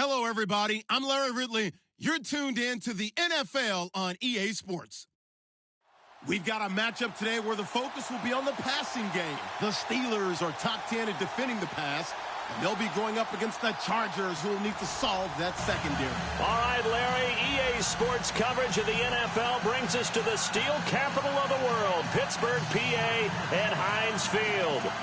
Hello, everybody. I'm Larry Ridley. You're tuned in to the NFL on EA Sports. We've got a matchup today where the focus will be on the passing game. The Steelers are top 10 at defending the pass, and they'll be going up against the Chargers, who will need to solve that secondary. All right, Larry, EA Sports coverage of the NFL brings us to the steel capital of the world, Pittsburgh, PA, and Heinz Field.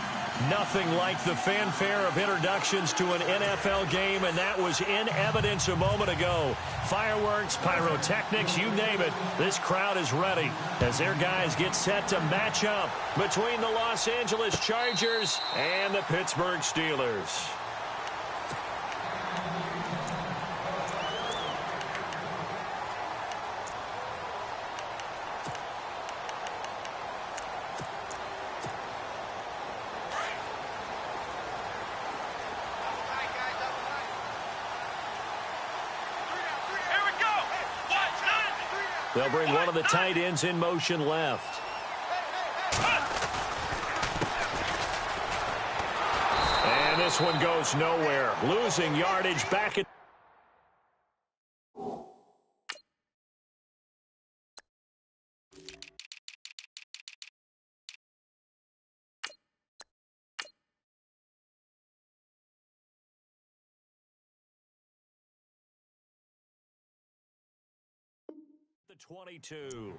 Nothing like the fanfare of introductions to an NFL game, and that was in evidence a moment ago. Fireworks, pyrotechnics, you name it, this crowd is ready as their guys get set to match up between the Los Angeles Chargers and the Pittsburgh Steelers. They'll bring one of the tight ends in motion left. And this one goes nowhere. Losing yardage back at... the 22.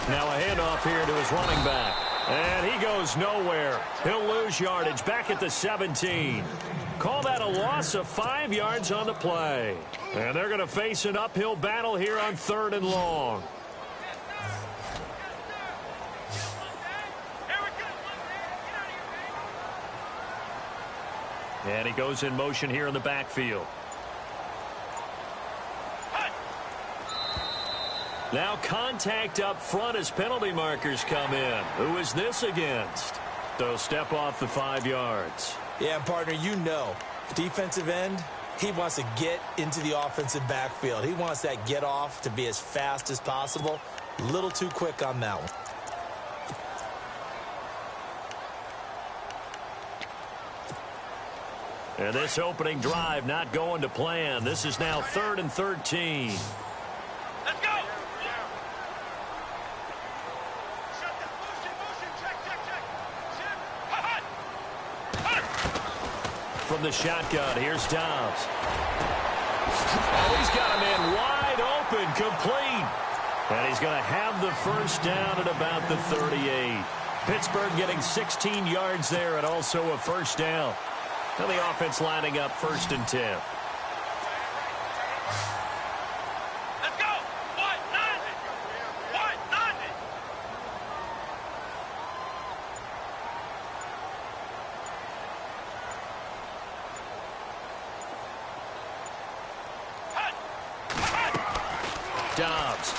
Now a handoff here to his running back. And he goes nowhere. He'll lose yardage back at the 17. Call that a loss of 5 yards on the play. And they're going to face an uphill battle here on 3rd and long. And he goes in motion here in the backfield. Now contact up front as penalty markers come in. Who is this against? So step off the 5 yards. Yeah, partner, you know, defensive end, he wants to get into the offensive backfield. He wants that get off to be as fast as possible. A little too quick on that one. And this opening drive not going to plan. This is now 3rd and 13. Let's go! From the shotgun, here's Dobbs. Oh, he's got him in wide open, complete. And he's going to have the first down at about the 38. Pittsburgh getting 16 yards there and also a first down. Now the offense lining up 1st and 10. Let's go! What? Nothing! What? Nothing! Dobbs.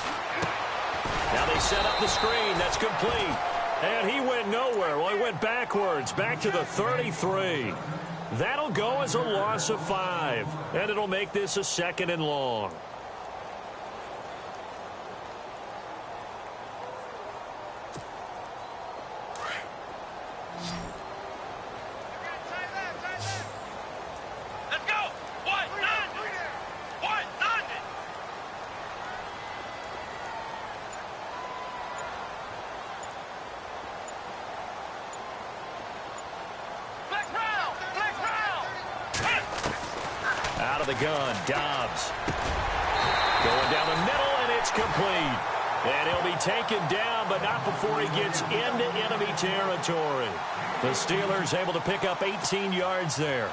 Now they set up the screen. That's complete. And he went nowhere. Well, he went backwards, back to the 33. That'll go as a loss of 5. And it'll make this a 2nd and long. Let's go! What? Nothing! What? Nothing! Flex round! Flex round! Out of the gun, Dobbs. Going down the middle, and it's complete. And he'll be taken down, but not before he gets into enemy territory. The Steelers able to pick up 18 yards there.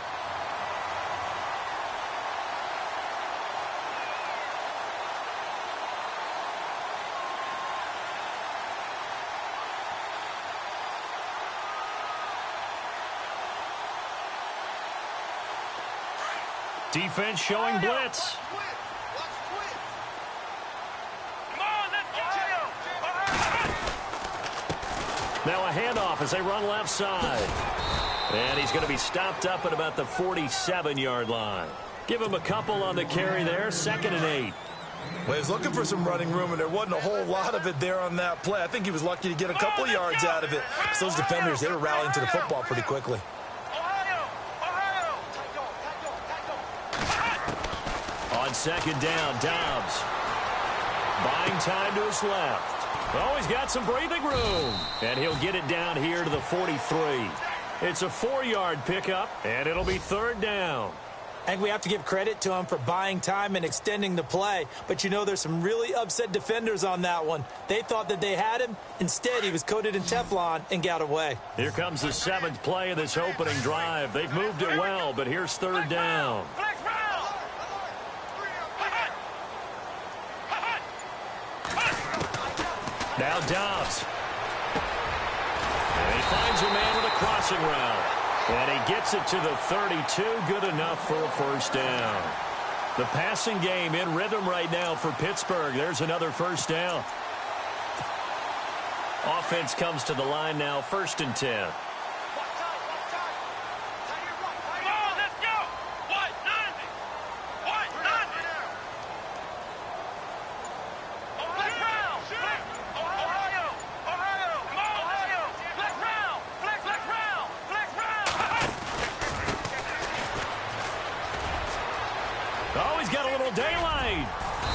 Defense showing blitz. Now a handoff as they run left side. And he's going to be stopped up at about the 47-yard line. Give him a couple on the carry there, 2nd and 8. Well, he was looking for some running room, and there wasn't a whole lot of it there on that play. I think he was lucky to get a couple yards out of it. So those defenders, they were rallying to the football pretty quickly. On 2nd down, Dobbs. Buying time to his left. Oh, he's got some breathing room. And he'll get it down here to the 43. It's a 4-yard pickup, and it'll be 3rd down. And we have to give credit to him for buying time and extending the play. But, you know, there's some really upset defenders on that one. They thought that they had him. Instead, he was coated in Teflon and got away. Here comes the 7th play of this opening drive. They've moved it well, but here's 3rd down. Now Dobbs. And he finds a man with a crossing route. And he gets it to the 32. Good enough for a 1st down. The passing game in rhythm right now for Pittsburgh. There's another 1st down. Offense comes to the line now, 1st and 10. Oh, he's got a little daylight.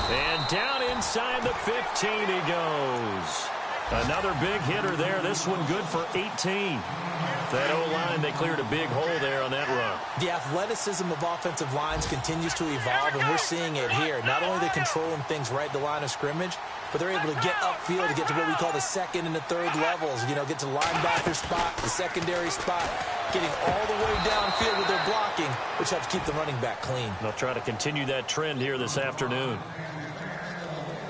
And down inside the 15 he goes. Another big hitter there. This one good for 18. That O-line, they cleared a big hole there on that run. The athleticism of offensive lines continues to evolve, and we're seeing it here. Not only are they controlling things right at the line of scrimmage, but they're able to get upfield to get to what we call the 2nd and the 3rd levels. You know, get to linebacker spot, the secondary spot, getting all the way downfield with their blocking, which helps keep the running back clean. They'll try to continue that trend here this afternoon.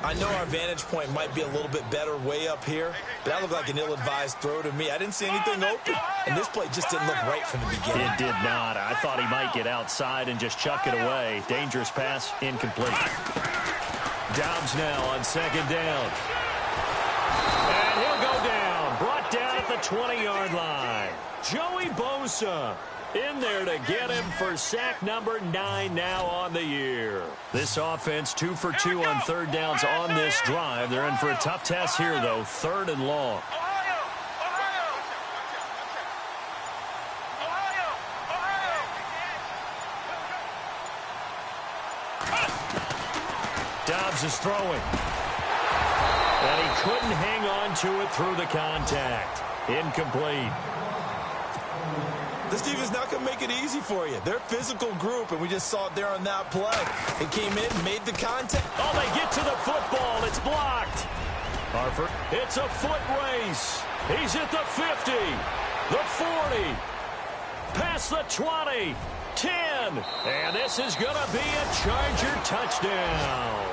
I know our vantage point might be a little bit better way up here, but that looked like an ill-advised throw to me. I didn't see anything open, and this play just didn't look right from the beginning. It did not. I thought he might get outside and just chuck it away. Dangerous pass, incomplete. Dobbs now on 2nd down. And he'll go down. Brought down at the 20-yard line. Joey Bosa in there to get him for sack number 9 now on the year. This offense 2 for 2 on 3rd downs on this drive. They're in for a tough test here, though. 3rd and long. Dobbs is throwing. And he couldn't hang on to it through the contact. Incomplete. This defense is not going to make it easy for you. They're a physical group, and we just saw it there on that play. It came in, made the contact. Oh, they get to the football. It's blocked. Harford. It's a foot race. He's at the 50, the 40, past the 20, 10. And this is going to be a Charger touchdown.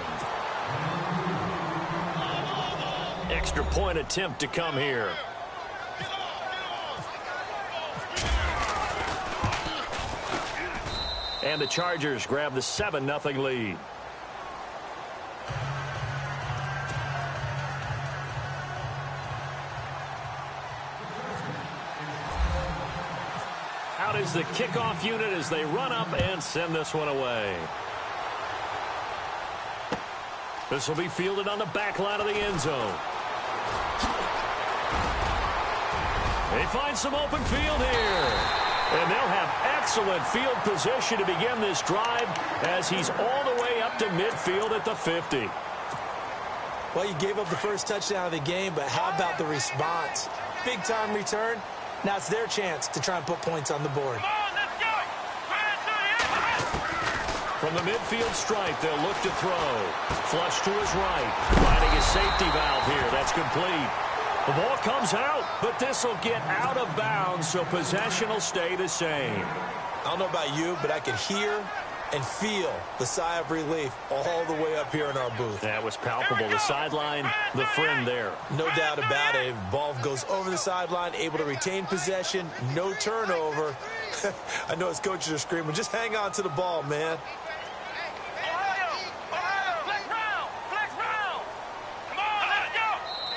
Extra point attempt to come here. And the Chargers grab the 7-0 lead. Out is the kickoff unit as they run up and send this one away. This will be fielded on the back line of the end zone. They find some open field here. And they'll have excellent field position to begin this drive as he's all the way up to midfield at the 50. Well, you gave up the first touchdown of the game, but how about the response? Big-time return. Now it's their chance to try and put points on the board. From the midfield stripe, they'll look to throw. Flush to his right. Finding his safety valve here. That's complete. The ball comes out, but this will get out of bounds, so possession will stay the same. I don't know about you, but I could hear and feel the sigh of relief all the way up here in our booth. That was palpable. The sideline, the friend there. No doubt about it. Ball goes over the sideline, able to retain possession, no turnover. I know his coaches are screaming, just hang on to the ball, man.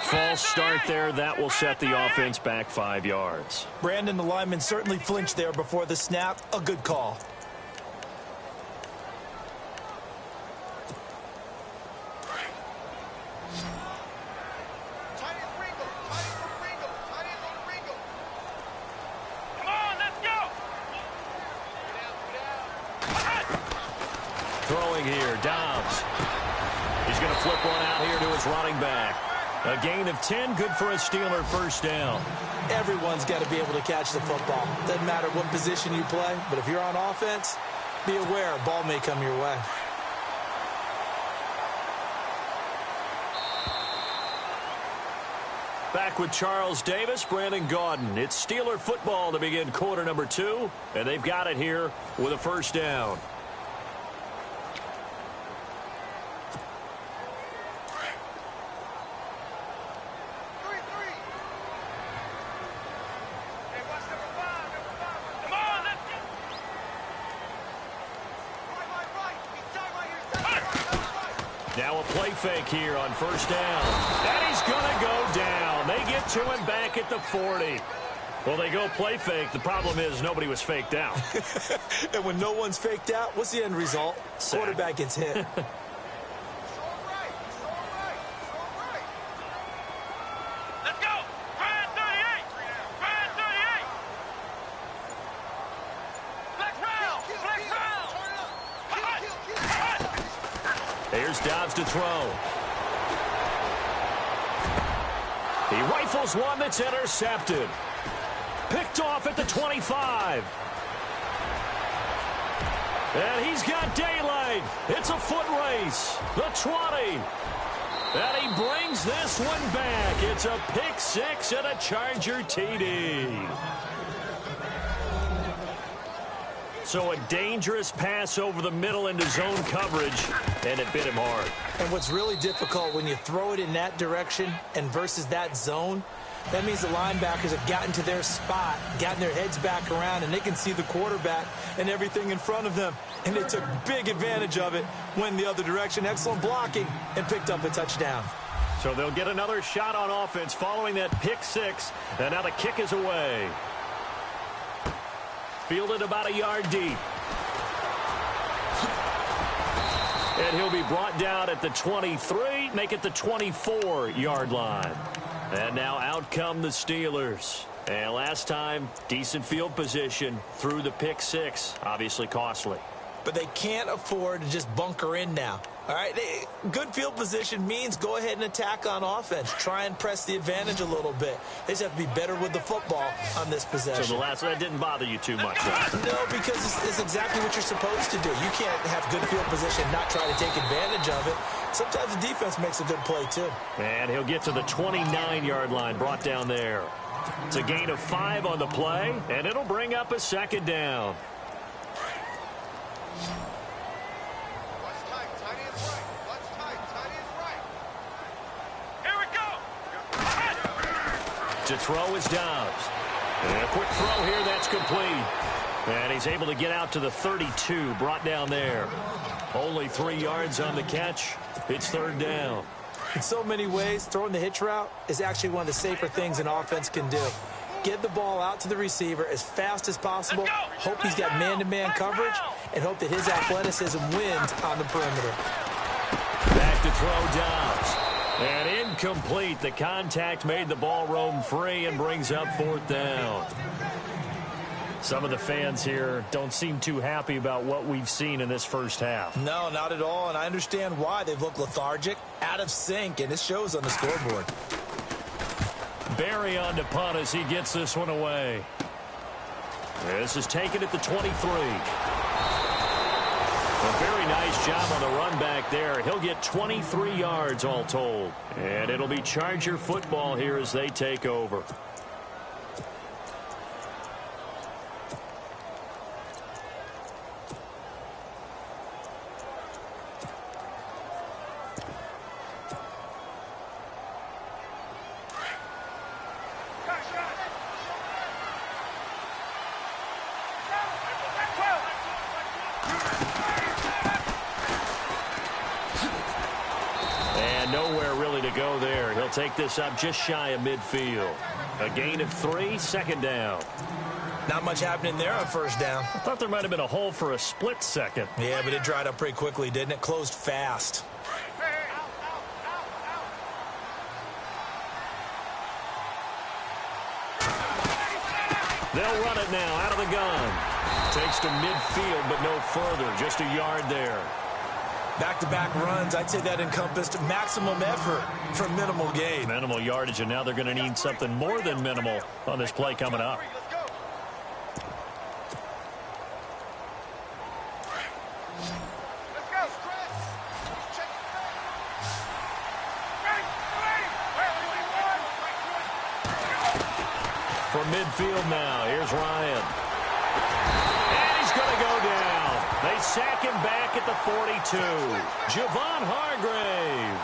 False start there. That will set the offense back 5 yards. Brandon, the lineman certainly flinched there before the snap. A good call. Throwing here, Dobbs. He's going to flip one out here to his running back. A gain of 10, good for a Steeler first down. Everyone's got to be able to catch the football. Doesn't matter what position you play, but if you're on offense, be aware a ball may come your way. Back with Charles Davis, Brandon Gaudin. It's Steeler football to begin quarter number 2, and they've got it here with a first down. Now a play fake here on first down. And he's going to go down. They get to him back at the 40. Well, they go play fake. The problem is nobody was faked out. And when no one's faked out, what's the end result? Sack. Quarterback gets hit. Here's Dobbs to throw. He rifles one that's intercepted. Picked off at the 25. And he's got daylight. It's a foot race. The 20. And he brings this one back. It's a pick six and a Charger TD. So a dangerous pass over the middle into zone coverage, and it bit him hard. And what's really difficult when you throw it in that direction and versus that zone, that means the linebackers have gotten to their spot, gotten their heads back around, and they can see the quarterback and everything in front of them. And they took big advantage of it, went the other direction, excellent blocking, and picked up a touchdown. So they'll get another shot on offense following that pick six, and now the kick is away. Fielded about a yard deep. And he'll be brought down at the 23, make it the 24-yard line. And now out come the Steelers. And last time, decent field position through the pick six. Obviously costly. But they can't afford to just bunker in now. All right, good field position means go ahead and attack on offense. Try and press the advantage a little bit. They just have to be better with the football on this possession. So the last one didn't bother you too much, huh? No, because it's exactly what you're supposed to do. You can't have good field position and not try to take advantage of it. Sometimes the defense makes a good play, too. And he'll get to the 29-yard line, brought down there. It's a gain of 5 on the play, and it'll bring up a second down. To throw is Dobbs. And a quick throw here, that's complete. And he's able to get out to the 32, brought down there. Only 3 yards on the catch. It's third down. In so many ways, throwing the hitch route is actually one of the safer things an offense can do. Get the ball out to the receiver as fast as possible, hope he's got man-to-man coverage, and hope that his athleticism wins on the perimeter. Back to throw Dobbs. And incomplete. The contact made the ball roam free and brings up fourth down. Some of the fans here don't seem too happy about what we've seen in this first half. No, not at all, and I understand why. They've looked lethargic, out of sync, and it shows on the scoreboard. Barry on to punt as he gets this one away. This is taken at the 23. A very nice job on the run back there. He'll get 23 yards all told. And it'll be Charger football here as they take over. They'll take this up just shy of midfield. A gain of 3, second down. Not much happening there on first down. I thought there might have been a hole for a split second. Yeah, but it dried up pretty quickly, didn't it? Closed fast. They'll run it now out of the gun. Takes to midfield, but no further. Just a yard there. Back-to-back runs, I'd say that encompassed maximum effort for minimal gain. Minimal yardage, and now they're going to need something more than minimal on this play coming up. From midfield now, here's Ryan. And he's going to go down. They sack him back at the 42. Javon Hargrave.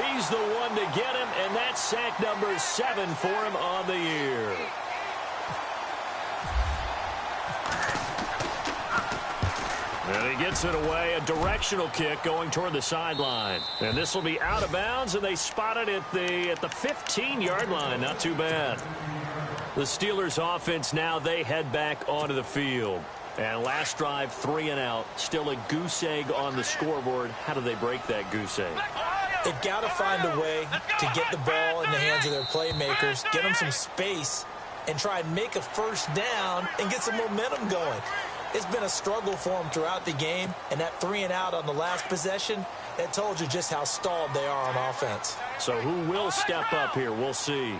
He's the one to get him, and that's sack number 7 for him on the year. And he gets it away, a directional kick going toward the sideline. And this will be out of bounds, and they spot it at the 15-yard line. Not too bad. The Steelers offense now, they head back onto the field. And last drive, 3 and out. Still a goose egg on the scoreboard. How do they break that goose egg? They've got to find a way to get the ball in the hands of their playmakers, get them some space, and try and make a first down and get some momentum going. It's been a struggle for them throughout the game, and that 3 and out on the last possession, that told you just how stalled they are on offense. So who will step up here? We'll see.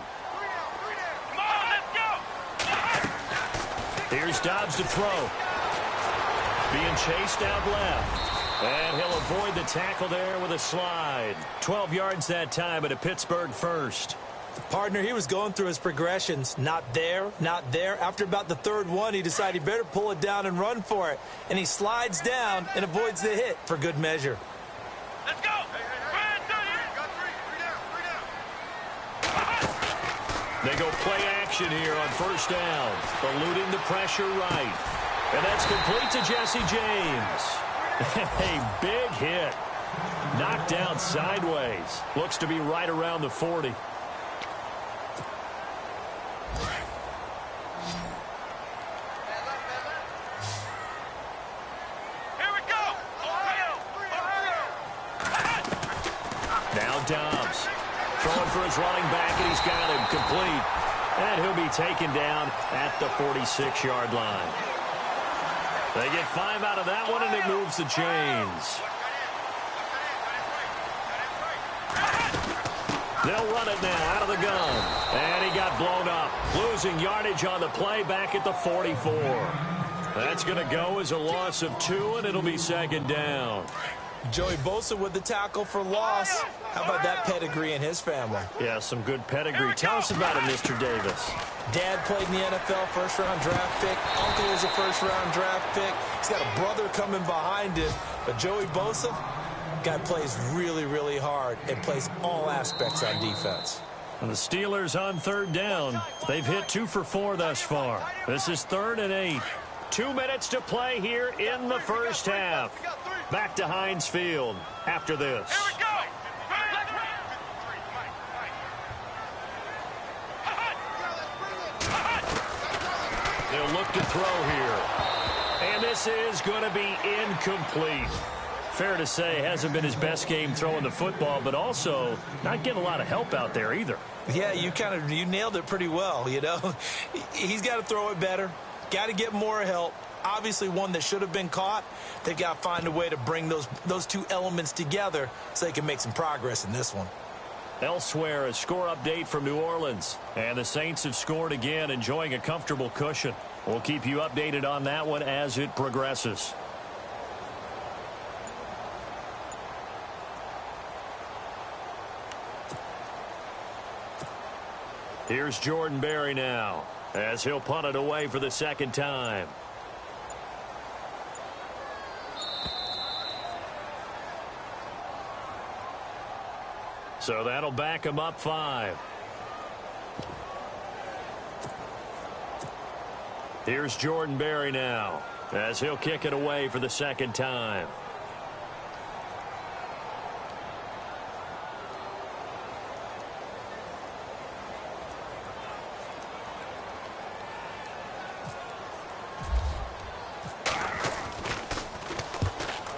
Here's Dobbs to throw. Being chased out left. And he'll avoid the tackle there with a slide. 12 yards that time, but a Pittsburgh first. Partner, he was going through his progressions. Not there, not there. After about the third one, he decided he better pull it down and run for it. And he slides down and avoids the hit for good measure. Let's go. They go play action here on first down. Eluding the pressure right. And that's complete to Jesse James. A big hit. Knocked down sideways. Looks to be right around the 40. Here we go. Now Dobbs. Throwing for his running back, and he's got him complete. And he'll be taken down at the 46-yard line. They get 5 out of that one, and it moves the chains. They'll run it now out of the gun. And he got blown up. Losing yardage on the play back at the 44. That's going to go as a loss of 2, and it'll be second down. Joey Bosa with the tackle for loss. How about that pedigree in his family? Yeah, some good pedigree. Tell us about it, Mr. Davis. Dad played in the NFL, first-round draft pick. Uncle is a first-round draft pick. He's got a brother coming behind him. But Joey Bosa, guy plays really, really hard and plays all aspects on defense. And the Steelers on third down. They've hit 2 for 4 thus far. This is 3rd and 8. 2 minutes to play here in the first half. Back to Heinz Field after this. Here we go. They'll look to throw here. And this is going to be incomplete. Fair to say, hasn't been his best game throwing the football, but also not getting a lot of help out there either. Yeah, you nailed it pretty well, you know. He's got to throw it better. Got to get more help. Obviously one that should have been caught. They've got to find a way to bring those two elements together so they can make some progress in this one. Elsewhere, a score update from New Orleans. And the Saints have scored again, enjoying a comfortable cushion. We'll keep you updated on that one as it progresses. Here's Jordan Berry now, as he'll punt it away for the second time. So that'll back him up 5. Here's Jordan Berry now, as he'll kick it away for the second time.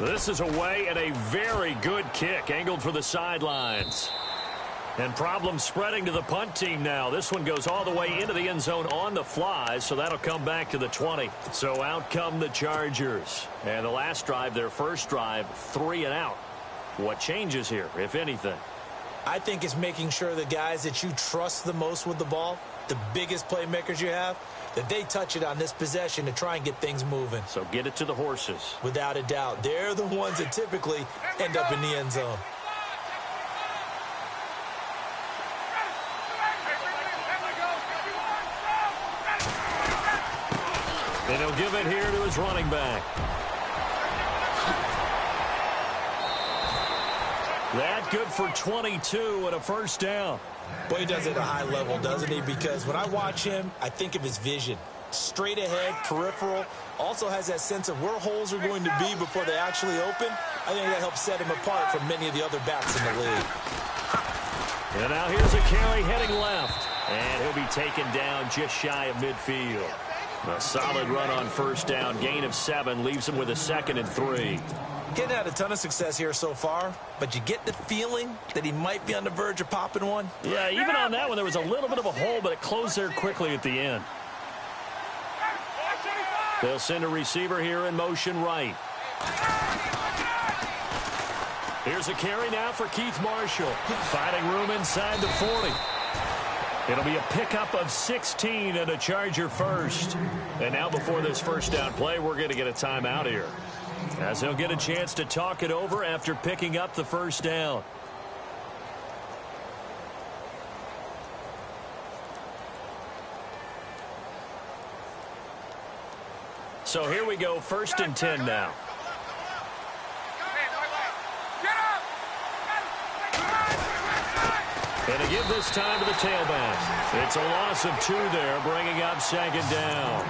This is away and a very good kick angled for the sidelines. And problems spreading to the punt team now. This one goes all the way into the end zone on the fly, so that'll come back to the 20. So out come the Chargers. And the last drive, their first drive, 3 and out. What changes here, if anything? I think it's making sure the guys that you trust the most with the ball, the biggest playmakers you have, that they touch it on this possession to try and get things moving. So get it to the horses. Without a doubt. They're the ones that typically end up in the end zone. And he'll give it here to his running back. That good for 22 and a first down. Boy, he does it at a high level, doesn't he? Because when I watch him, I think of his vision. Straight ahead, peripheral. Also has that sense of where holes are going to be before they actually open. I think that helps set him apart from many of the other backs in the league. And now here's a carry heading left. And he'll be taken down just shy of midfield. A solid run on first down. Gain of 7 leaves him with a 2nd and 3. Getting had a ton of success here so far, but you get the feeling that he might be on the verge of popping one. Yeah, even on that one, there was a little bit of a hole, but it closed there quickly at the end. They'll send a receiver here in motion right. Here's a carry now for Keith Marshall. Finding room inside the 40. It'll be a pickup of 16 and a Charger first. And now before this first down play, we're going to get a timeout here, as he'll get a chance to talk it over after picking up the first down. So here we go, 1st and 10 now. And to give this time to the tailback. It's a loss of 2 there, bringing up 2nd down.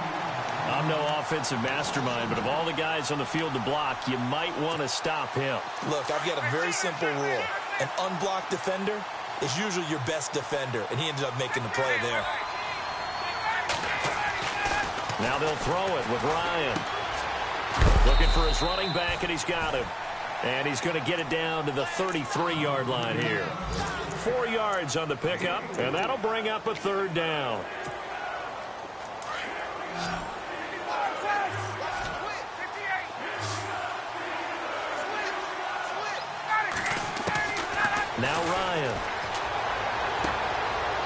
I'm no offensive mastermind, but of all the guys on the field to block, you might want to stop him. Look, I've got a very simple rule. An unblocked defender is usually your best defender, and he ended up making the play there. Now they'll throw it with Ryan. Looking for his running back, and he's got him. And he's going to get it down to the 33-yard line here. 4 yards on the pickup, and that'll bring up a 3rd down. Now Ryan.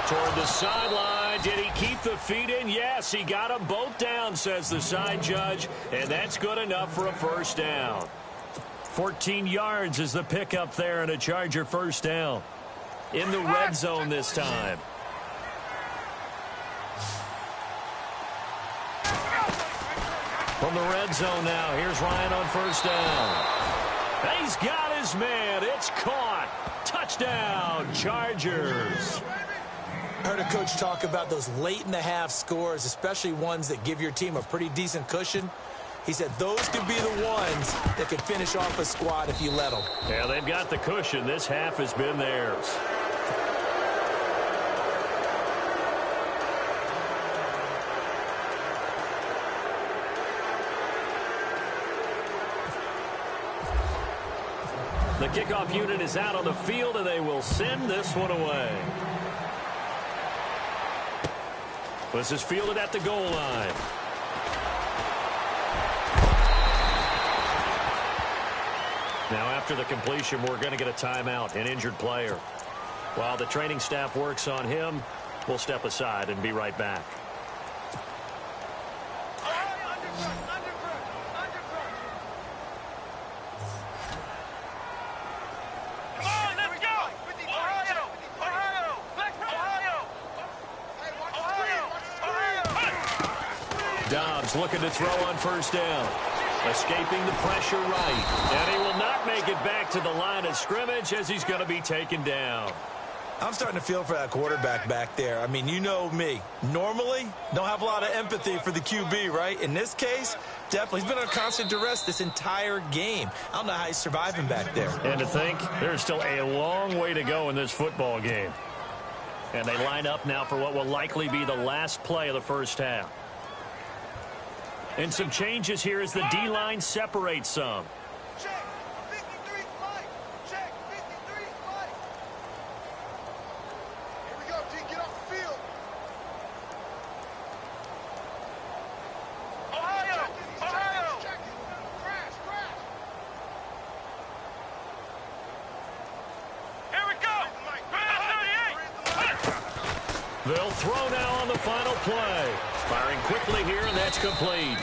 Toward the sideline. Did he keep the feet in? Yes, he got them both down, says the side judge. And that's good enough for a first down. 14 yards is the pickup there, and a Charger first down. In the red zone this time. From the red zone now, here's Ryan on first down. He's got his man. It's caught. Touchdown, Chargers. I heard a coach talk about those late-in-the-half scores, especially ones that give your team a pretty decent cushion. He said those could be the ones that could finish off a squad if you let them. Yeah, they've got the cushion. This half has been theirs. The kickoff unit is out on the field, and they will send this one away. This is fielded at the goal line. Now, after the completion, we're going to get a timeout, an injured player. While the training staff works on him, we'll step aside and be right back. Dobbs looking to throw on first down. Escaping the pressure right. And he will not make it back to the line of scrimmage as he's going to be taken down. I'm starting to feel for that quarterback back there. I mean, you know me. Normally, don't have a lot of empathy for the QB, right? In this case, definitely. He's been under constant duress this entire game. I don't know how he's surviving back there. And to think, there's still a long way to go in this football game. And they line up now for what will likely be the last play of the first half. And some changes here as the D-line separates some. They'll throw now on the final play. Firing quickly here, and that's complete.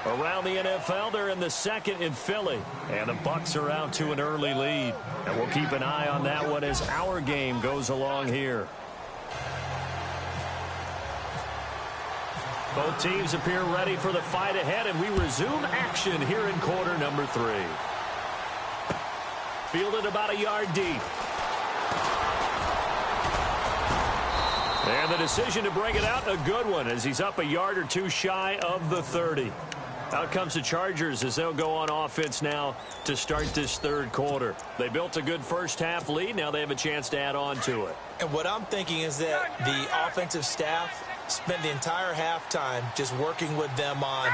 Around the NFL, they're in the second in Philly. And the Bucs are out to an early lead. And we'll keep an eye on that one as our game goes along here. Both teams appear ready for the fight ahead, and we resume action here in quarter number 3. Fielded about a yard deep. And the decision to bring it out, a good one, as he's up a yard or two shy of the 30. Out comes the Chargers as they'll go on offense now to start this third quarter. They built a good first-half lead. Now they have a chance to add on to it. And what I'm thinking is that the offensive staff spent the entire halftime just working with them on,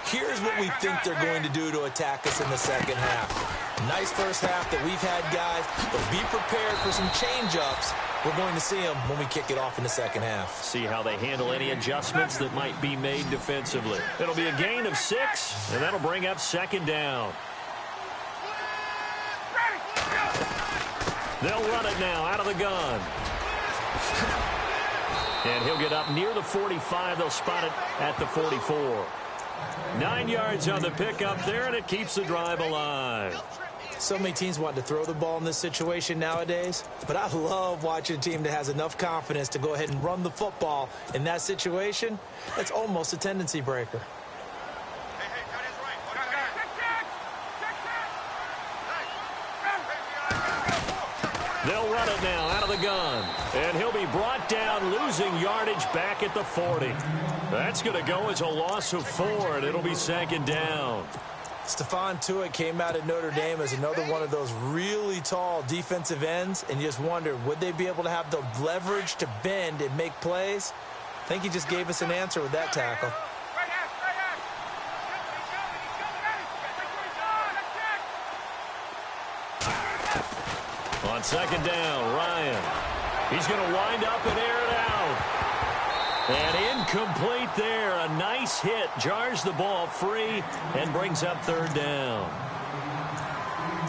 here's what we think they're going to do to attack us in the second half. Nice first half that we've had, guys, but be prepared for some change-ups. We're going to see them when we kick it off in the second half. See how they handle any adjustments that might be made defensively. It'll be a gain of 6, and that'll bring up second down. They'll run it now out of the gun. And he'll get up near the 45. They'll spot it at the 44. 9 yards on the pickup there, and it keeps the drive alive. So many teams want to throw the ball in this situation nowadays, but I love watching a team that has enough confidence to go ahead and run the football in that situation. That's almost a tendency breaker. They'll run it now out of the gun. And he'll be brought down, losing yardage back at the 40. That's going to go as a loss of 4, and it'll be second down. Stephon Tuitt came out at Notre Dame as another one of those really tall defensive ends, and you just wonder, would they be able to have the leverage to bend and make plays? I think he just gave us an answer with that tackle. On second down, Ryan. He's going to wind up and air it out. And incomplete there. A nice hit. Jars the ball free and brings up third down.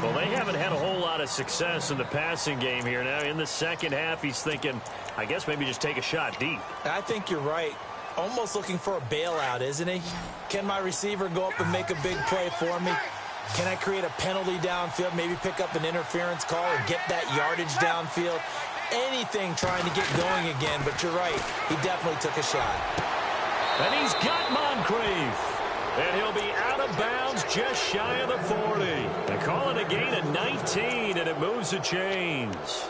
Well, they haven't had a whole lot of success in the passing game here. Now, in the second half, he's thinking, I guess maybe just take a shot deep. I think you're right. Almost looking for a bailout, isn't he? Can my receiver go up and make a big play for me? Can I create a penalty downfield, maybe pick up an interference call and get that yardage downfield? Anything trying to get going again, but you're right. He definitely took a shot. And he's got Moncrief. And he'll be out of bounds just shy of the 40. They call it a gain of 19, and it moves the chains.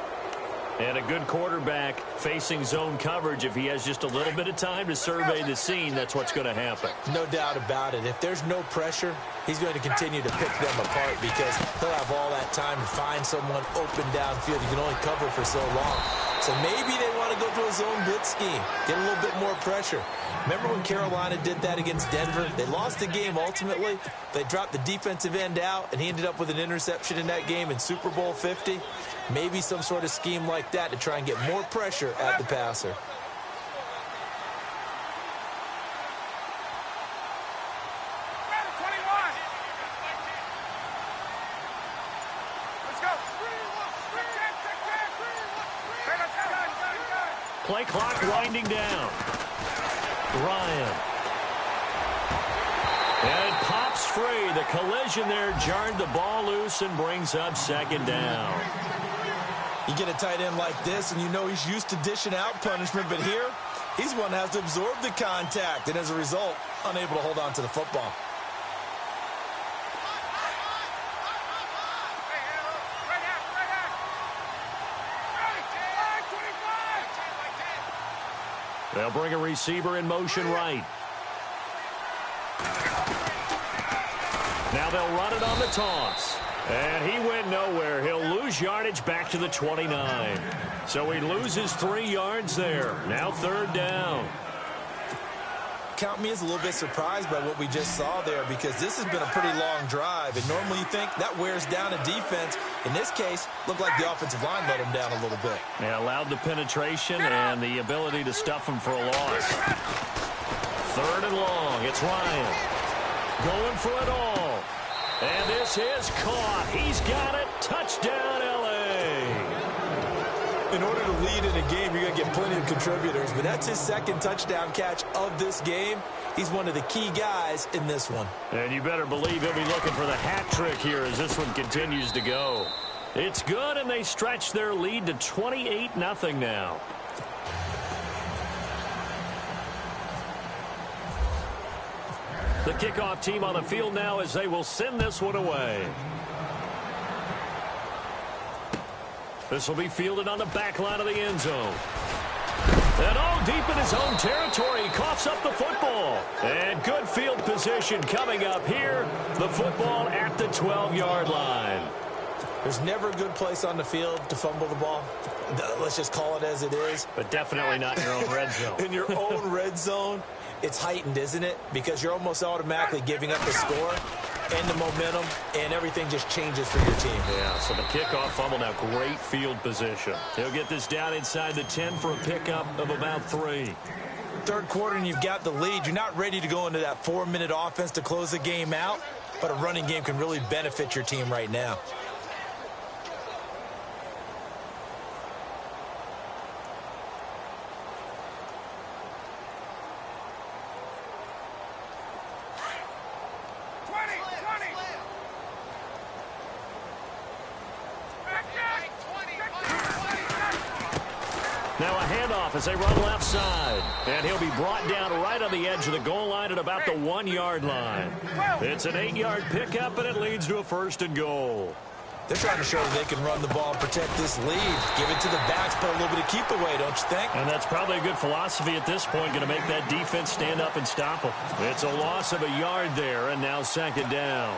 And a good quarterback facing zone coverage. If he has just a little bit of time to survey the scene, that's what's going to happen. No doubt about it. If there's no pressure, he's going to continue to pick them apart because he'll have all that time to find someone open downfield. You can only cover for so long. So maybe they want to go to a zone blitz scheme, get a little bit more pressure. Remember when Carolina did that against Denver? They lost the game ultimately. They dropped the defensive end out, and he ended up with an interception in that game in Super Bowl 50. Maybe some sort of scheme like that to try and get more pressure at the passer. Play clock winding down. Ryan. And it pops free. The collision there jarred the ball loose and brings up second down. You get a tight end like this, and you know he's used to dishing out punishment, but here, he's one that has to absorb the contact, and as a result, unable to hold on to the football. They'll bring a receiver in motion right. Now they'll run it on the toss. And he went nowhere. He'll lose yardage back to the 29. So he loses 3 yards there. Now third down. Count me as a little bit surprised by what we just saw there because this has been a pretty long drive. And normally you think that wears down a defense. In this case, looked like the offensive line let him down a little bit. Yeah, allowed the penetration and the ability to stuff him for a loss. Third and long. It's Ryan. Going for it all. And this is caught. He's got it. Touchdown, L.A. in order to lead in a game, you're going to get plenty of contributors. But that's his second touchdown catch of this game. He's one of the key guys in this one. And you better believe he'll be looking for the hat trick here as this one continues to go. It's good, and they stretch their lead to 28-0 now. The kickoff team on the field now as they will send this one away. This will be fielded on the back line of the end zone. And all deep in his own territory, he coughs up the football. And good field position coming up here. The football at the 12-yard line. There's never a good place on the field to fumble the ball. Let's just call it as it is. But definitely not in your own red zone. In your own red zone, it's heightened, isn't it? Because you're almost automatically giving up the score and the momentum, and everything just changes for your team. Yeah, so the kickoff fumble now, great field position. He'll get this down inside the 10 for a pickup of about 3. Third quarter, and you've got the lead. You're not ready to go into that 4-minute offense to close the game out, but a running game can really benefit your team right now. Now a handoff as they run left side. And he'll be brought down right on the edge of the goal line at about the 1-yard line. It's an 8-yard pickup, and it leads to a 1st and goal. They're trying to show that they can run the ball and protect this lead. Give it to the backs, put a little bit of keep away, don't you think? And that's probably a good philosophy at this point, going to make that defense stand up and stop them. It's a loss of a yard there, and now 2nd down.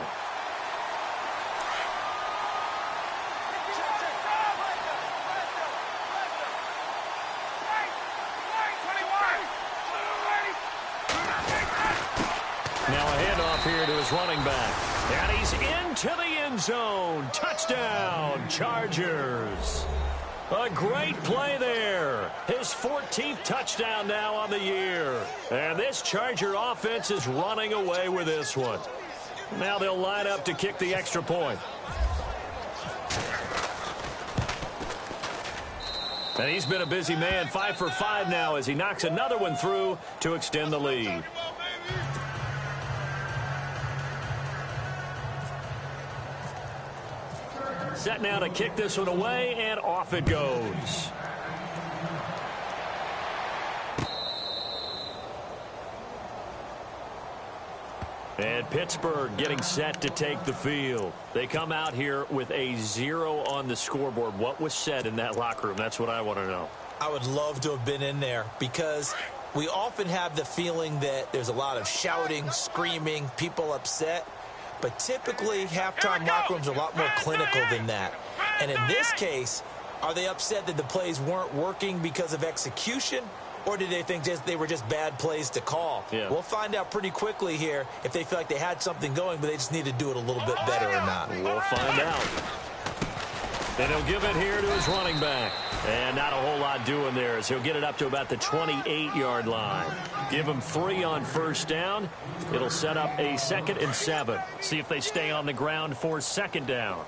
Now a handoff here to his running back. And he's into the end zone. Touchdown, Chargers. A great play there. His 14th touchdown now on the year. And this Charger offense is running away with this one. Now they'll line up to kick the extra point. And he's been a busy man, 5 for 5 now as he knocks another one through to extend the lead. Set now to kick this one away, and off it goes. And Pittsburgh getting set to take the field. They come out here with a 0 on the scoreboard. What was said in that locker room? That's what I want to know. I would love to have been in there because we often have the feeling that there's a lot of shouting, screaming, people upset. But typically, halftime locker rooms are a lot more clinical than that. And in this case, are they upset that the plays weren't working because of execution? Or did they think they were just bad plays to call? Yeah. We'll find out pretty quickly here if they feel like they had something going, but they just need to do it a little bit better or not. We'll find out. And he'll give it here to his running back. And not a whole lot doing there as he'll get it up to about the 28-yard line. Give him 3 on 1st down. It'll set up a 2nd and 7. See if they stay on the ground for 2nd down.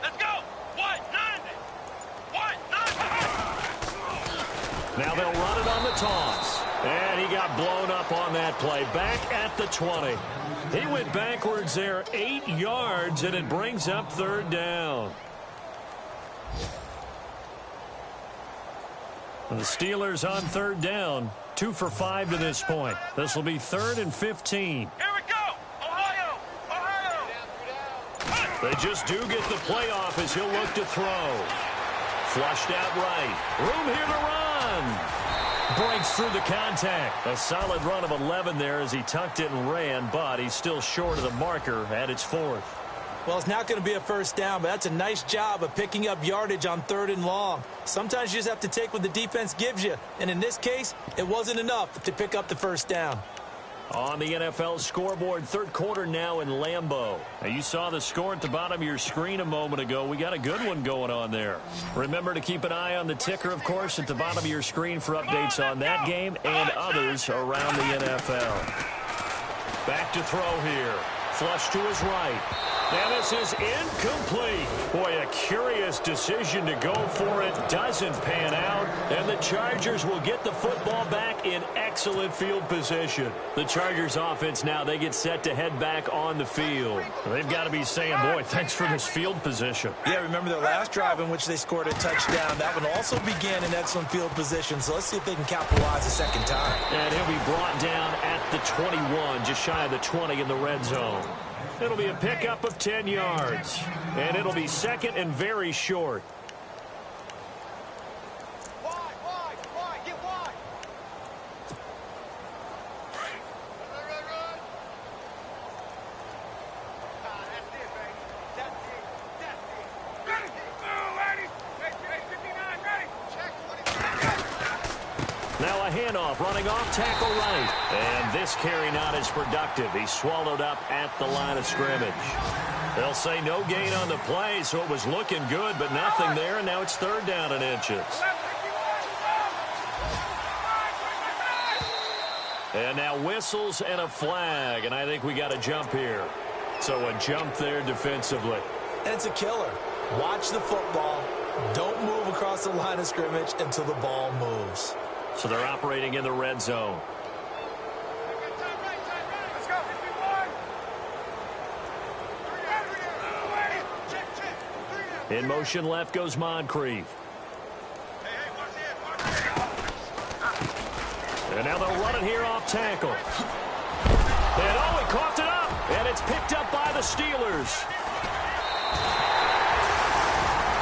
Let's go. 190. 190. Now they'll run it on the toss. And he got blown up on that play. Back at the 20. He went backwards there 8 yards, and it brings up 3rd down. And the Steelers on 3rd down, 2 for 5 to this point. This will be 3rd and 15. Here we go. Ohio. Ohio. They just do get the play off as he'll look to throw. Flushed out right. Room here to run. Breaks through the contact. A solid run of 11 there as he tucked it and ran, but he's still short of the marker at its 4th. Well, it's not going to be a 1st down, but that's a nice job of picking up yardage on 3rd and long. Sometimes you just have to take what the defense gives you. And in this case, it wasn't enough to pick up the 1st down. On the NFL scoreboard, 3rd quarter now in Lambeau. Now, you saw the score at the bottom of your screen a moment ago. We got a good one going on there. Remember to keep an eye on the ticker, of course, at the bottom of your screen for updates on that game and others around the NFL. Back to throw here. Flush to his right. And this is incomplete. Boy, a curious decision to go for it. Doesn't pan out. And the Chargers will get the football back in excellent field position. The Chargers offense now, they get set to head back on the field. They've got to be saying, boy, thanks for this field position. Yeah, remember their last drive in which they scored a touchdown. That one also began in excellent field position. So let's see if they can capitalize a second time. And he'll be brought down at the 21, just shy of the 20 in the red zone. It'll be a pickup of 10 yards. And it'll be second and very short. Wide, get wide. Run. That's it, baby. That's it. Ready. Ready. Hey, 59, ready. Check 20. Now a handoff, running off tackle right. And this carry not as productive. He's swallowed up at the line of scrimmage. They'll say no gain on the play, so it was looking good, but nothing there, and now it's third down and inches. And now whistles and a flag, and I think we got a jump here. So a jump there defensively. And it's a killer. Watch the football. Don't move across the line of scrimmage until the ball moves. So they're operating in the red zone. Let's go. In motion left goes Moncrief. And now they'll run it here off tackle. And oh, he coughed it up. And it's picked up by the Steelers.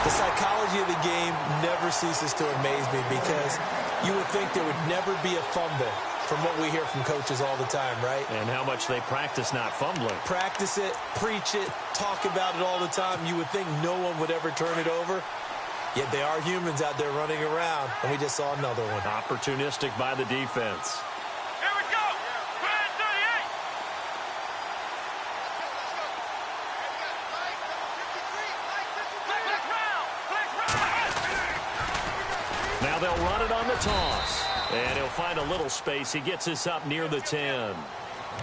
The psychology of the game never ceases to amaze me because you would think there would never be a fumble from what we hear from coaches all the time, right? And how much they practice not fumbling. Practice it, preach it, talk about it all the time. You would think no one would ever turn it over. Yet they are humans out there running around, and we just saw another one. Opportunistic by the defense. Here we go. Plan 38. Now they'll run it on the toss. And he'll find a little space. He gets us up near the 10.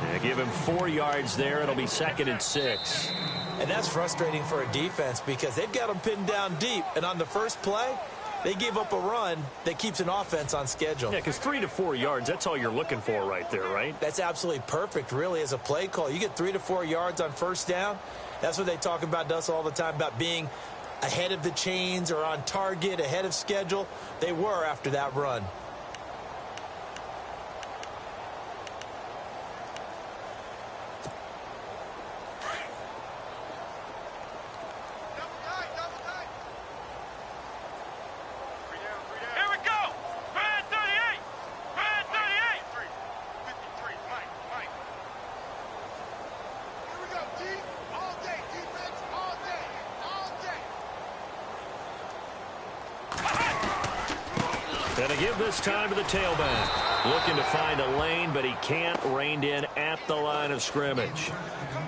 And give him 4 yards there. It'll be second and 6. And that's frustrating for a defense because they've got them pinned down deep. And on the first play, they gave up a run that keeps an offense on schedule. Yeah, because 3 to 4 yards, that's all you're looking for right there, right? That's absolutely perfect, really, as a play call. You get 3 to 4 yards on first down. That's what they talk about to us all the time, about being ahead of the chains or on target, ahead of schedule. They were after that run. And to give this time to the tailback. Looking to find a lane, but he can't. Reined in at the line of scrimmage.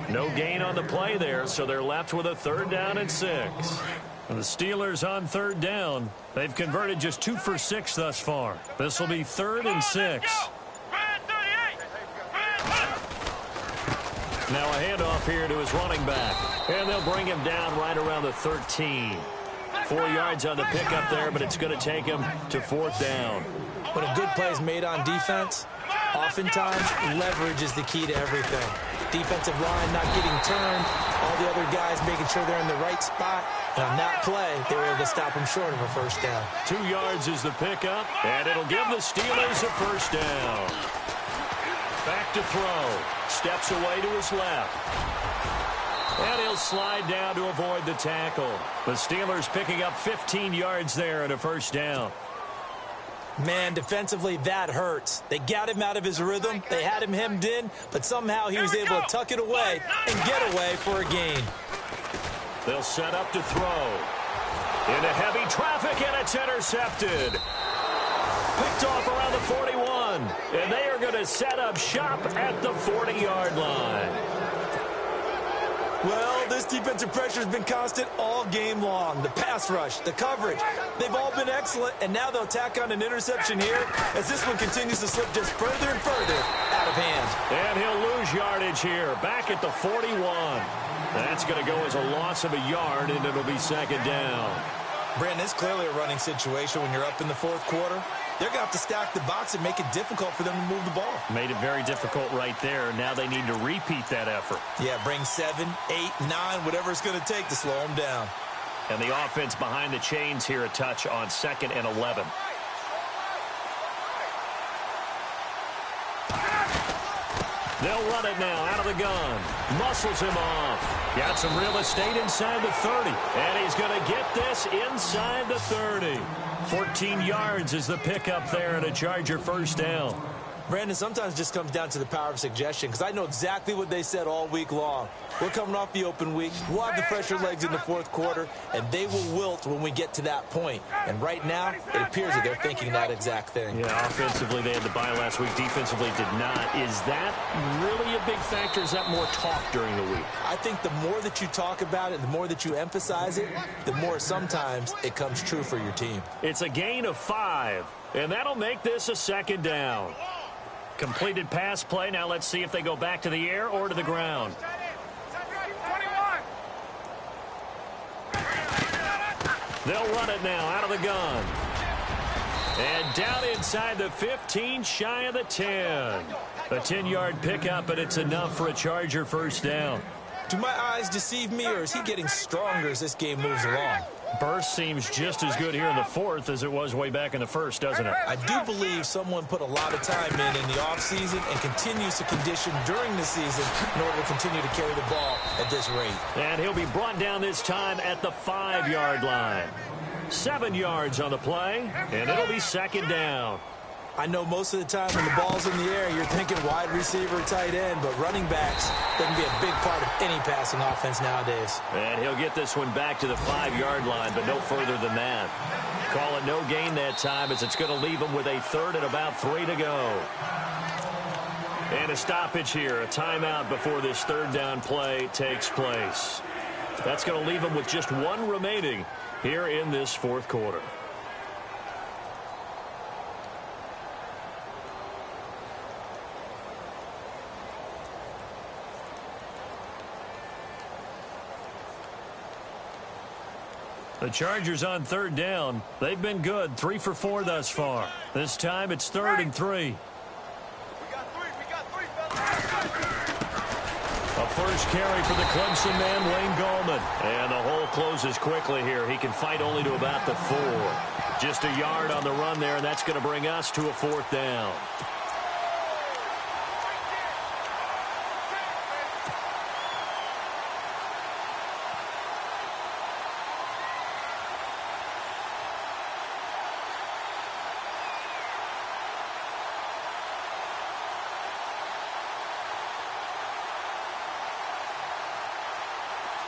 No gain on the play there, so they're left with a third down and 6. And the Steelers on third down. They've converted just 2 for 6 thus far. This will be third and 6. Now a handoff here to his running back. And they'll bring him down right around the 13. 4 yards on the pickup there, but it's going to take him to fourth down. When a good play is made on defense, oftentimes leverage is the key to everything. Defensive line not getting turned, all the other guys making sure they're in the right spot. And on that play, they were able to stop him short of a first down. 2 yards is the pickup, and it'll give the Steelers a first down. Back to throw. Steps away to his left. And he'll slide down to avoid the tackle. The Steelers picking up 15 yards there and a first down. Man, defensively, that hurts. They got him out of his rhythm. They had him hemmed in, but somehow he was able to tuck it away and get away for a gain. They'll set up to throw. Into heavy traffic, and it's intercepted. Picked off around the 41. And they are going to set up shop at the 40-yard line. Well, this defensive pressure has been constant all game long. The pass rush, the coverage, they've all been excellent, and now they'll tack on an interception here as this one continues to slip just further and further out of hand. And he'll lose yardage here, back at the 41. That's going to go as a loss of a yard, and it'll be second down. Brandon, it's clearly a running situation when you're up in the fourth quarter. They're going to have to stack the box and make it difficult for them to move the ball. Made it very difficult right there. Now they need to repeat that effort. Yeah, bring 7, 8, 9, whatever it's going to take to slow them down. And the offense behind the chains here a touch on 2nd and 11. They'll run it now out of the gun. Muscles him off. Got some real estate inside the 30. And he's going to get this inside the 30. 14 yards is the pickup there and a Charger first down. Brandon, sometimes it just comes down to the power of suggestion, because I know exactly what they said all week long. We're coming off the open week. We'll have the fresher legs in the fourth quarter, and they will wilt when we get to that point. And right now, it appears that they're thinking that exact thing. Yeah, offensively, they had the bye last week. Defensively, did not. Is that really a big factor? Is that more talk during the week? I think the more that you talk about it, the more that you emphasize it, the more sometimes it comes true for your team. It's a gain of 5, and that'll make this a second down. Completed pass play. Now let's see if they go back to the air or to the ground. 21. They'll run it now out of the gun. And down inside the 15, shy of the 10. A 10-yard pickup, and it's enough for a Charger first down. Do my eyes deceive me, or is he getting stronger as this game moves along? Burst seems just as good here in the fourth as it was way back in the first, doesn't it? I do believe someone put a lot of time in the offseason and continues to condition during the season in order to continue to carry the ball at this rate. And he'll be brought down this time at the 5-yard line. 7 yards on the play, and it'll be second down. I know most of the time when the ball's in the air, you're thinking wide receiver, tight end, but running backs, they can be a big part of any passing offense nowadays. And he'll get this one back to the 5-yard line, but no further than that. Call it no gain that time, as it's going to leave him with a 3rd and about 3 to go. And a stoppage here, a timeout before this 3rd down play takes place. That's going to leave him with just 1 remaining here in this fourth quarter. The Chargers on 3rd down. They've been good, 3 for 4 thus far. This time it's 3rd and 3. We got 3, fellas. A first carry for the Clemson man, Wayne Gallman. And the hole closes quickly here. He can fight only to about the 4. Just a yard on the run there, and that's going to bring us to a 4th down.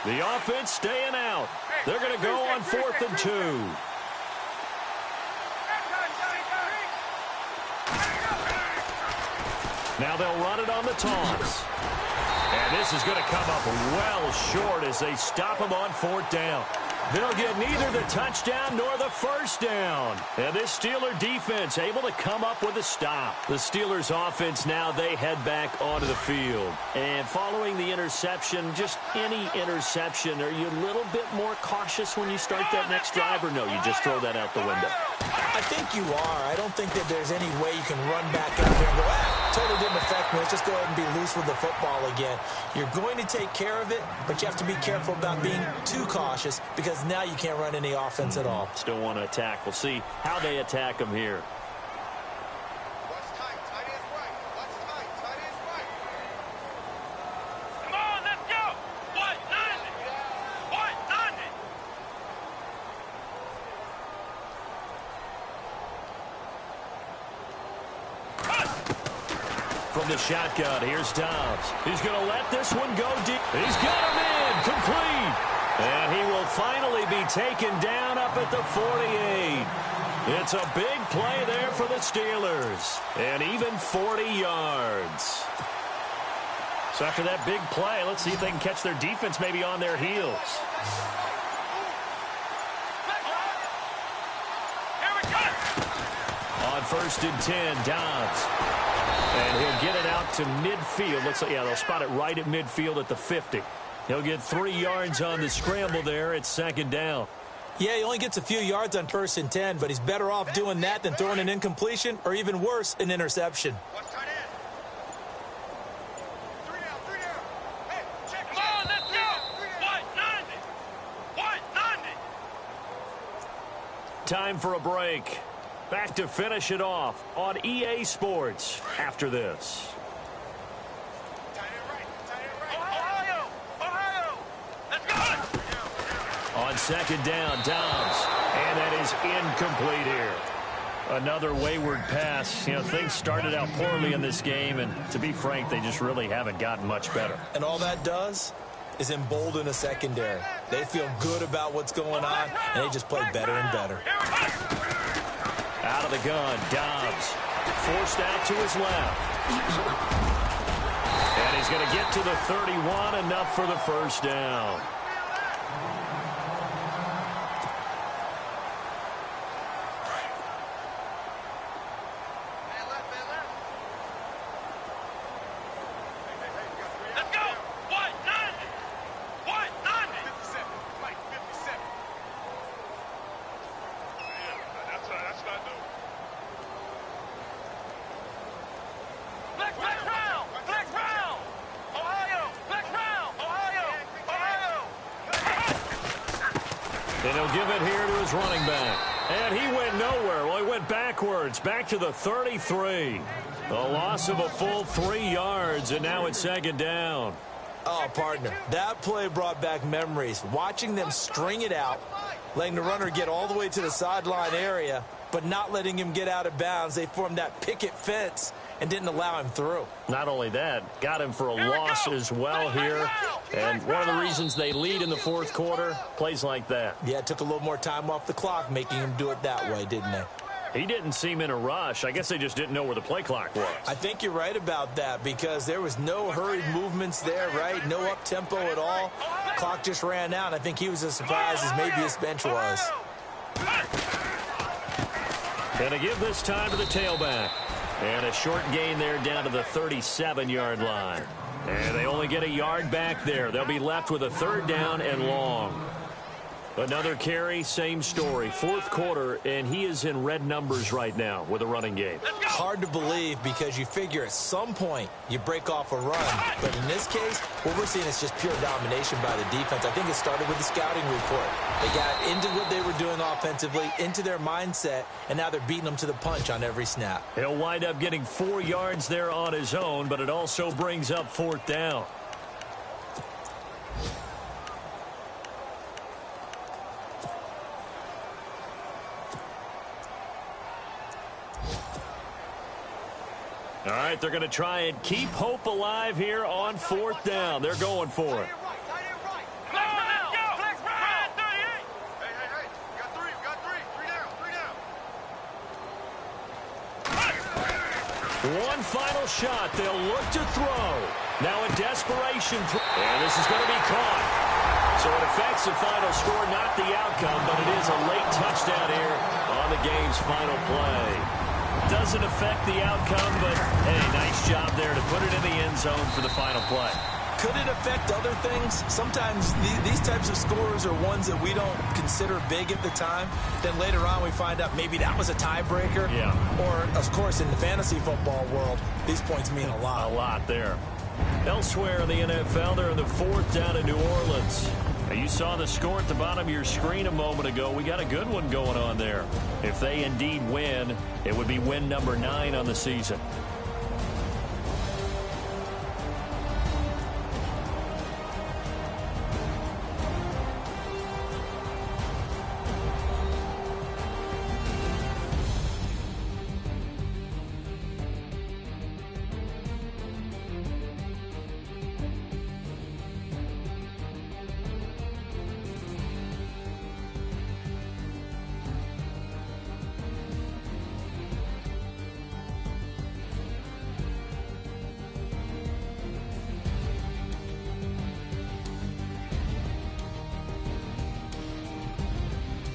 The offense staying out. They're going to go on 4th and 2. Now they'll run it on the toss. And this is going to come up well short as they stop him on 4th down. They'll get neither the touchdown nor the first down. And this Steeler defense able to come up with a stop. The Steelers offense now, they head back onto the field. And following the interception, just any interception, are you a little bit more cautious when you start that next drive, or no, you just throw that out the window? I think you are. I don't think that there's any way you can run back out there and go, totally didn't affect me. Let's just go ahead and be loose with the football again. You're going to take care of it, but you have to be careful about being too cautious, because now you can't run any offense at all. Still want to attack. We'll see how they attack them here. Watch tight. Tight is right. Watch tight. Tight is right. Come on, let's go. What? Nothing. What? Nothing. From the shotgun, here's Dobbs. He's going to let this one go deep. He's got him in, complete. And he will finally be taken down up at the 48. It's a big play there for the Steelers. And even 40 yards. So after that big play, let's see if they can catch their defense maybe on their heels. Here we go. On 1st and 10, Dobbs. And he'll get it out to midfield. Looks like, yeah, they'll spot it right at midfield at the 50. He'll get 3 yards on the scramble there at second down. Yeah, he only gets a few yards on 1st and 10, but he's better off doing that than throwing an incompletion or even worse, an interception. Watch tight end. 3 down, 3 down. Hey, check. Come on, let's go. 190. Time for a break. Back to finish it off on EA Sports after this. Tight end right. Ohio. Let's go. On second down, Dobbs. And that is incomplete here. Another wayward pass. You know, things started out poorly in this game, and to be frank, they just really haven't gotten much better. And all that does is embolden a secondary. They feel good about what's going on, and they just play better and better. Out of the gun, Dobbs. Forced out to his left. And he's going to get to the 31, enough for the first down. Let's go. 190. 57. Mike, 57. Yeah, that's what I do. Flex round. Ohio. And he'll give it here to his running back. And he went nowhere. Well, he went backwards, back to the 33. A loss of a full 3 yards, and now it's second down. Oh, partner, that play brought back memories. Watching them string it out, letting the runner get all the way to the sideline area, but not letting him get out of bounds. They formed that picket fence and didn't allow him through. Not only that, got him for a loss as well here. And one of the reasons they lead in the fourth quarter, plays like that. Yeah, it took a little more time off the clock, making him do it that way, didn't they? He didn't seem in a rush. I guess they just didn't know where the play clock was. I think you're right about that because there was no hurried movements there, right? No up-tempo at all. Clock just ran out. I think he was as surprised as maybe his bench was. Gonna give this time to the tailback. And a short gain there down to the 37-yard line. And they only get a yard back there. They'll be left with a third down and long. Another carry, same story. Fourth quarter, and he is in red numbers right now with a running game. Hard to believe because you figure at some point you break off a run. But in this case, what we're seeing is just pure domination by the defense. I think it started with the scouting report. They got into what they were doing offensively, into their mindset, and now they're beating them to the punch on every snap. He'll wind up getting 4 yards there on his own, but it also brings up fourth down. All right, they're going to try and keep hope alive here on fourth down. They're going for it. One final shot. They'll look to throw. Now a desperation throw. And this is going to be caught. So it affects the final score, not the outcome, but it is a late touchdown here on the game's final play. Doesn't affect the outcome, but, hey, nice job there to put it in the end zone for the final play. Could it affect other things? Sometimes these types of scores are ones that we don't consider big at the time. Then later on we find out maybe that was a tiebreaker. Yeah. Or, of course, in the fantasy football world, these points mean a lot. A lot there. Elsewhere in the NFL, they're in the fourth down in New Orleans. Now, you saw the score at the bottom of your screen a moment ago. We got a good one going on there. If they indeed win, it would be win number 9 on the season.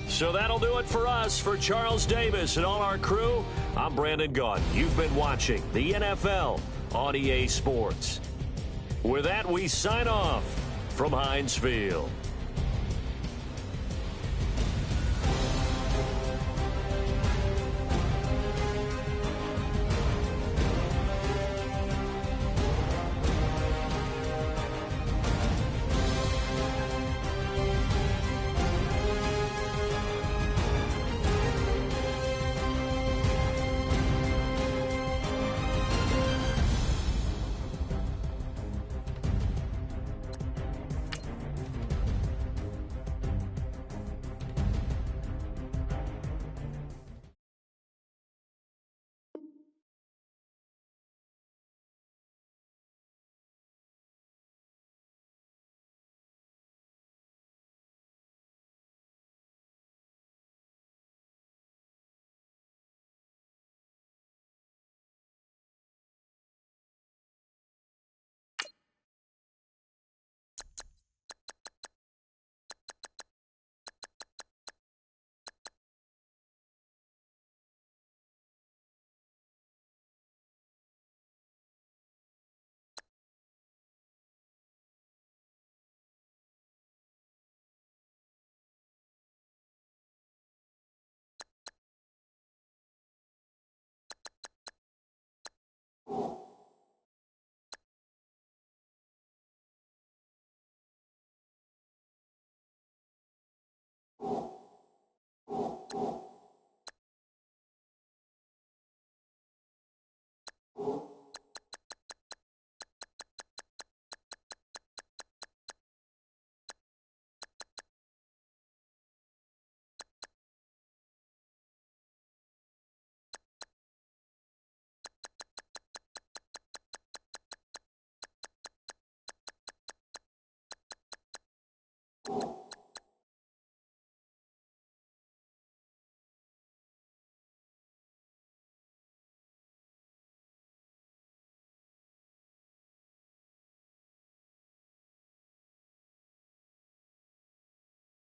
So that'll do it for us. For Charles Davis and all our crew, I'm Brandon Gaudin. You've been watching the NFL on EA Sports. With that, we sign off. from Heinz Field.